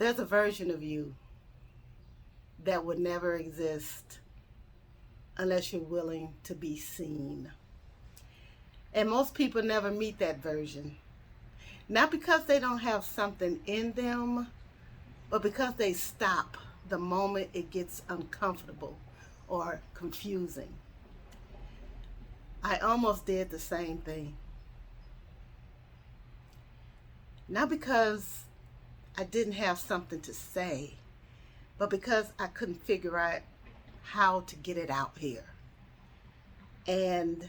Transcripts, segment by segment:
There's a version of you that would never exist unless you're willing to be seen. And most people never meet that version. Not because they don't have something in them, but because they stop the moment it gets uncomfortable or confusing. I almost did the same thing. Not because I didn't have something to say, but because I couldn't figure out how to get it out here. And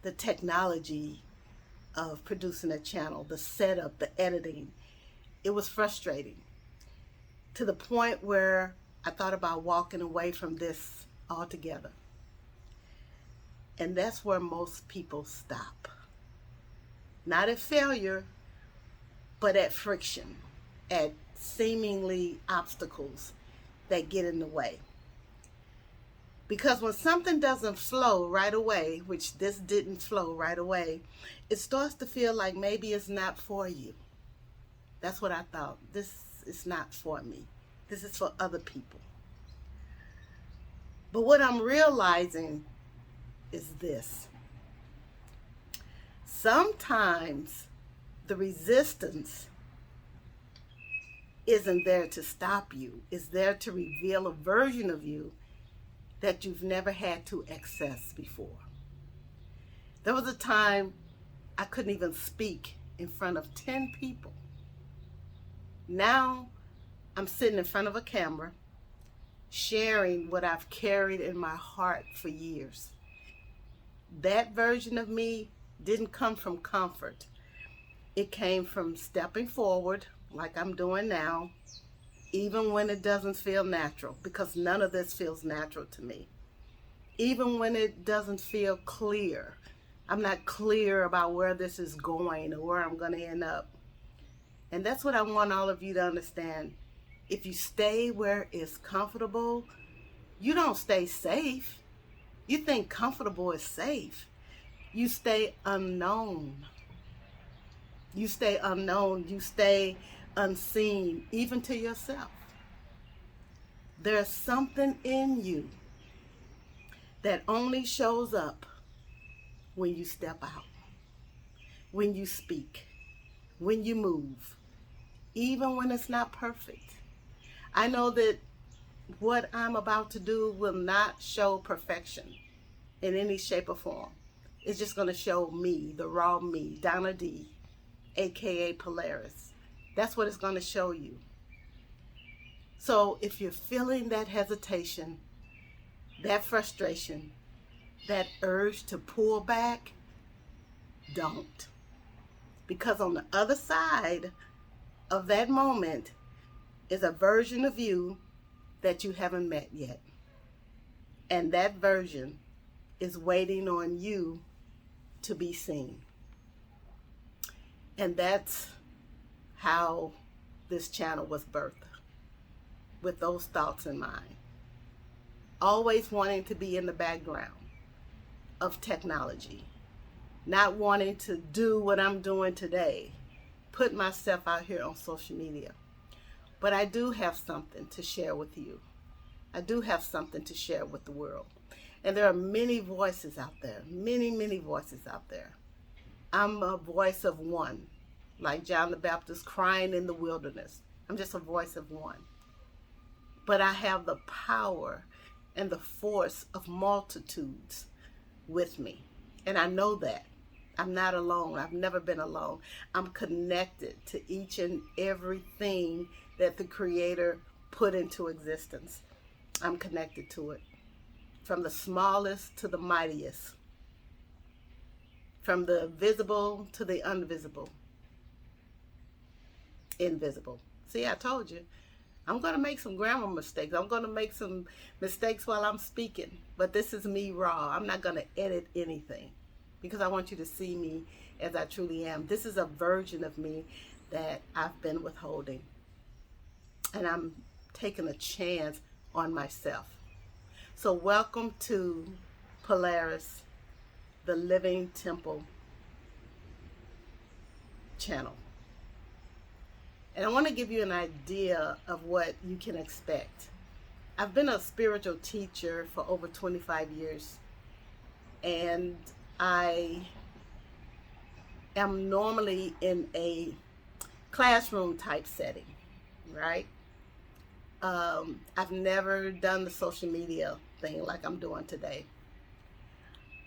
the technology of producing a channel, the setup, the editing, it was frustrating to the point where I thought about walking away from this altogether. And that's where most people stop. Not at failure, but at friction, at seemingly obstacles that get in the way. Because when something doesn't flow right away, which this didn't flow right away, it starts to feel like maybe it's not for you. That's what I thought. This is not for me. This is for other people. But what I'm realizing is this. Sometimes the resistance isn't there to stop you. It's there to reveal a version of you that you've never had to access before. There was a time I couldn't even speak in front of 10 people. Now I'm sitting in front of a camera, sharing what I've carried in my heart for years. That version of me didn't come from comfort. It came from stepping forward like I'm doing now, even when it doesn't feel natural, because none of this feels natural to me. Even when it doesn't feel clear. I'm not clear about where this is going or where I'm going to end up. And that's what I want all of you to understand. If you stay where it's comfortable, you don't stay safe. You think comfortable is safe. You stay unknown. You stay unknown. You stay unseen, even to yourself. There's something in you that only shows up when you step out, when you speak, when you move, even when it's not perfect. I know that what I'm about to do will not show perfection in any shape or form. It's just going to show me, the raw me, Donna D, aka Polaris. That's what it's going to show you. So if you're feeling that hesitation, that frustration, that urge to pull back, don't. Because on the other side of that moment is a version of you that you haven't met yet. And that version is waiting on you to be seen. And that's how this channel was birthed, with those thoughts in mind. Always wanting to be in the background of technology, not wanting to do what I'm doing today, put myself out here on social media. But I do have something to share with you. I do have something to share with the world. And there are many voices out there, many voices out there. I'm a voice of one, like John the Baptist crying in the wilderness. I'm just a voice of one. But I have the power and the force of multitudes with me. And I know that. I'm not alone. I've never been alone. I'm connected to each and everything that the Creator put into existence. I'm connected to it. From the smallest to the mightiest. From the visible to the invisible. See, I told you. I'm going to make some grammar mistakes. I'm going to make some mistakes while I'm speaking. But this is me raw. I'm not going to edit anything, because I want you to see me as I truly am. This is a version of me that I've been withholding. And I'm taking a chance on myself. So welcome to Polaris, the Living Temple channel. And I want to give you an idea of what you can expect. I've been a spiritual teacher for over 25 years, and I am normally in a classroom type setting, right? I've never done the social media thing like I'm doing today.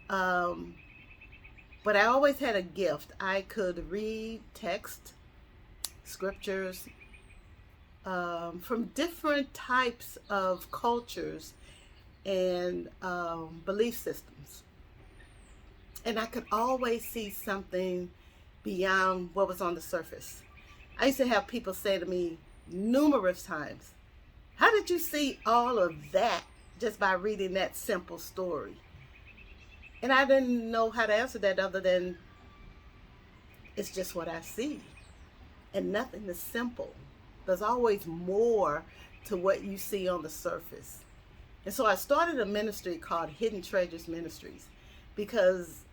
But I always had a gift. I could read text, scriptures, from different types of cultures and belief systems. And I could always see something beyond what was on the surface. I used to have people say to me numerous times, "How did you see all of that just by reading that simple story?" And I didn't know how to answer that other than, it's just what I see. And nothing is simple. There's always more to what you see on the surface. And so I started a ministry called Hidden Treasures Ministries, because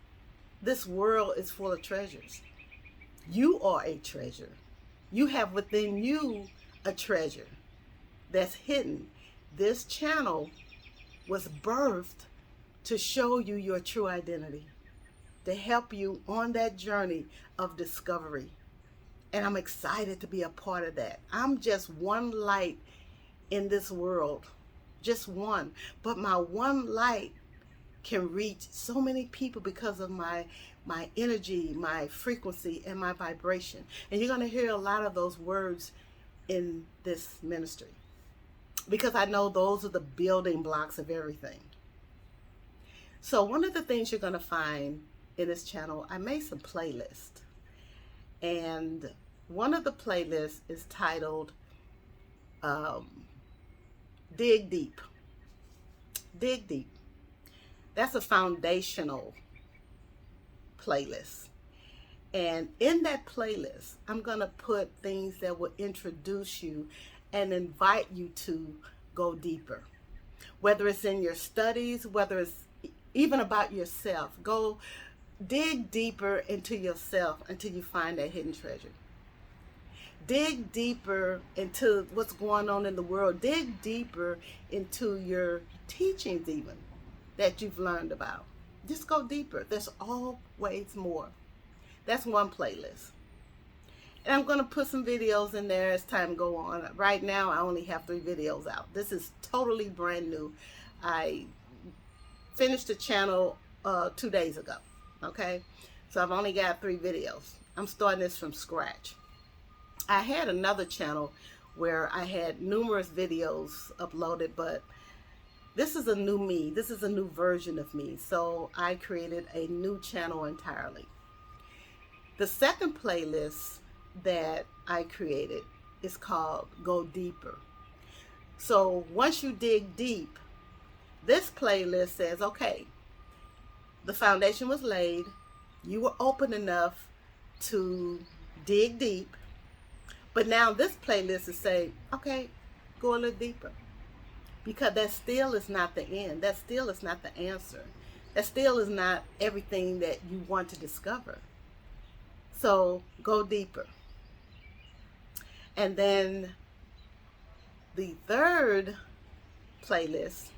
this world is full of treasures. You are a treasure. You have within you a treasure that's hidden. This channel was birthed to show you your true identity, to help you on that journey of discovery. And I'm excited to be a part of that. I'm just one light in this world, just one. But my one light can reach so many people because of my energy, my frequency, and my vibration. And you're going to hear a lot of those words in this ministry, because I know those are the building blocks of everything. So one of the things you're going to find in this channel, I made some playlists. And one of the playlists is titled Dig Deep. Dig Deep. That's a foundational playlist. And in that playlist, I'm going to put things that will introduce you and invite you to go deeper. Whether it's in your studies, whether it's even about yourself, go dig deeper into yourself until you find that hidden treasure. Dig deeper into what's going on in the world. Dig deeper into your teachings even that you've learned about. Just go deeper. There's always more. That's one playlist. And I'm going to put some videos in there as time go on. Right now, I only have 3 videos out. This is totally brand new. I finished the channel 2 days ago. Okay? So I've only got 3 videos. I'm starting this from scratch. I had another channel where I had numerous videos uploaded, but this is a new me. This is a new version of me. So I created a new channel entirely. The second playlist that I created is called Go Deeper. So once you dig deep, this playlist says, okay, the foundation was laid. You were open enough to dig deep. But now this playlist is saying, okay, go a little deeper. Because that still is not the end. That still is not the answer. That still is not everything that you want to discover. So go deeper. And then the third playlist,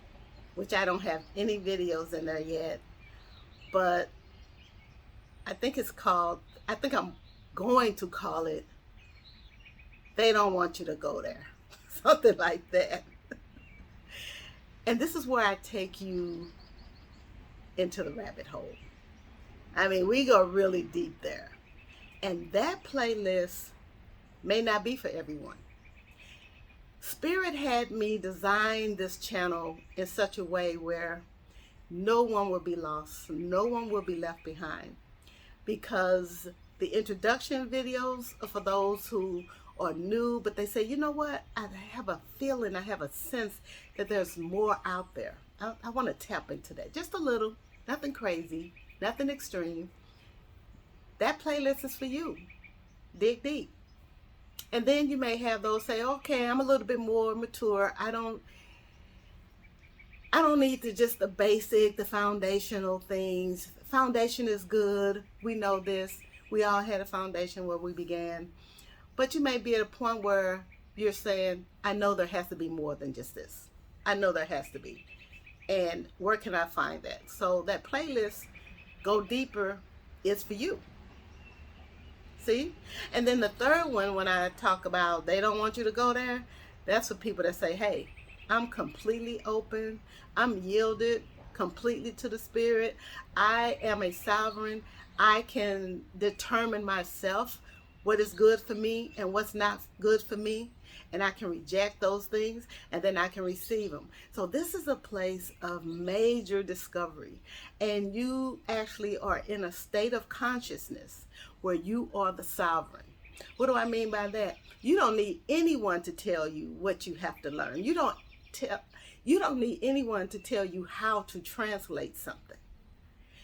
which I don't have any videos in there yet, but I think I'm going to call it They Don't Want You to Go There. Something like that. And this is where I take you into the rabbit hole. I mean, we go really deep there. And that playlist may not be for everyone. Spirit had me design this channel in such a way where no one will be lost, no one will be left behind, because the introduction videos are for those who are new, but they say, you know what, I have a feeling, I have a sense that there's more out there. I want to tap into that just a little, nothing crazy, nothing extreme. That playlist is for you. Dig deep. And then you may have those say, okay, I'm a little bit more mature. I don't need to just the basic, the foundational things. Foundation is good. We know this. We all had a foundation where we began. But you may be at a point where you're saying, I know there has to be more than just this. I know there has to be. And where can I find that? So that playlist, Go Deeper, is for you. See? And then the third one, when I talk about they don't want you to go there, that's for people that say, hey, I'm completely open. I'm yielded completely to the Spirit. I am a sovereign. I can determine myself what is good for me and what's not good for me. And I can reject those things, and then I can receive them. So this is a place of major discovery. And you actually are in a state of consciousness where you are the sovereign. What do I mean by that? You don't need anyone to tell you what you have to learn. You don't need anyone to tell you how to translate something.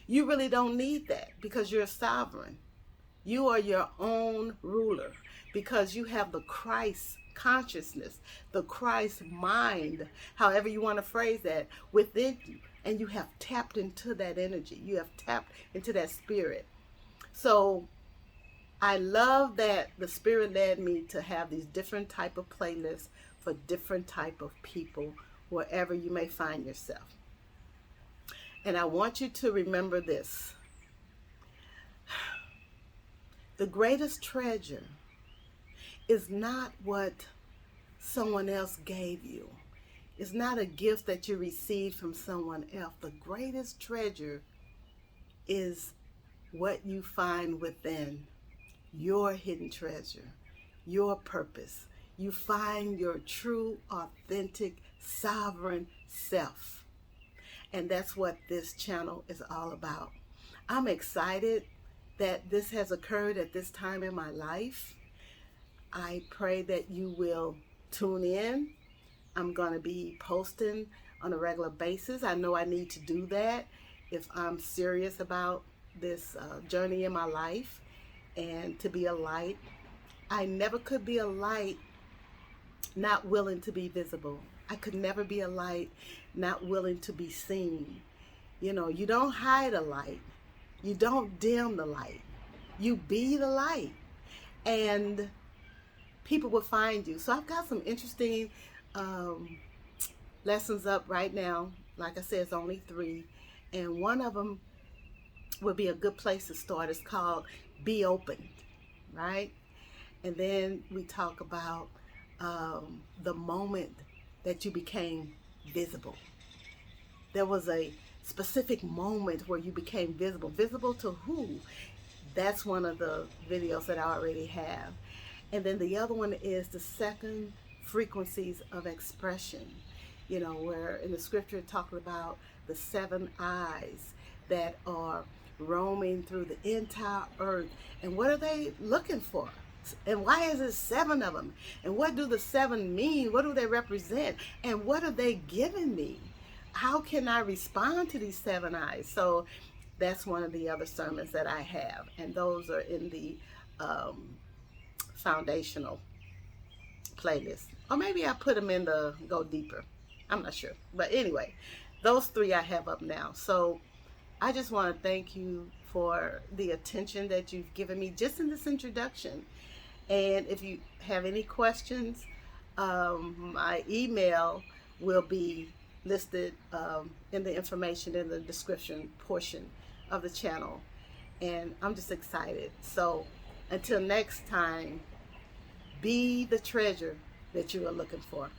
You really don't need that because you're sovereign. You are your own ruler because you have the Christ consciousness, the Christ mind, however you want to phrase that, within you. And you have tapped into that energy. You have tapped into that spirit. So I love that the Spirit led me to have these different type of playlists for different type of people, wherever you may find yourself. And I want you to remember this. The greatest treasure is not what someone else gave you. It's not a gift that you received from someone else. The greatest treasure is what you find within your hidden treasure, your purpose. You find your true, authentic, sovereign self. And that's what this channel is all about. I'm excited that this has occurred at this time in my life. I pray that you will tune in. I'm going to be posting on a regular basis. I know I need to do that if I'm serious about this journey in my life and to be a light. I never could be a light not willing to be visible. I could never be a light not willing to be seen. You know, you don't hide a light. You don't dim the light. You be the light. And people will find you. So I've got some interesting lessons up right now. Like I said, it's only 3. And one of them would be a good place to start. It's called Be Open, right? And then we talk about the moment that you became visible. There was a specific moment where you became visible. Visible to who? That's one of the videos that I already have. And then the other one is the 7 frequencies of expression. You know, where in the scripture it talks about the 7 eyes that are roaming through the entire earth. And what are they looking for? And why is it 7 of them? And what do the 7 mean? What do they represent? And what are they giving me? How can I respond to these 7 eyes? So that's one of the other sermons that I have. And those are in the foundational playlist. Or maybe I put them in the Go Deeper. I'm not sure. But anyway, those 3 I have up now. So I just want to thank you for the attention that you've given me just in this introduction. And if you have any questions, my email will be listed in the information in the description portion of the channel. And I'm just excited. So until next time, be the treasure that you are looking for.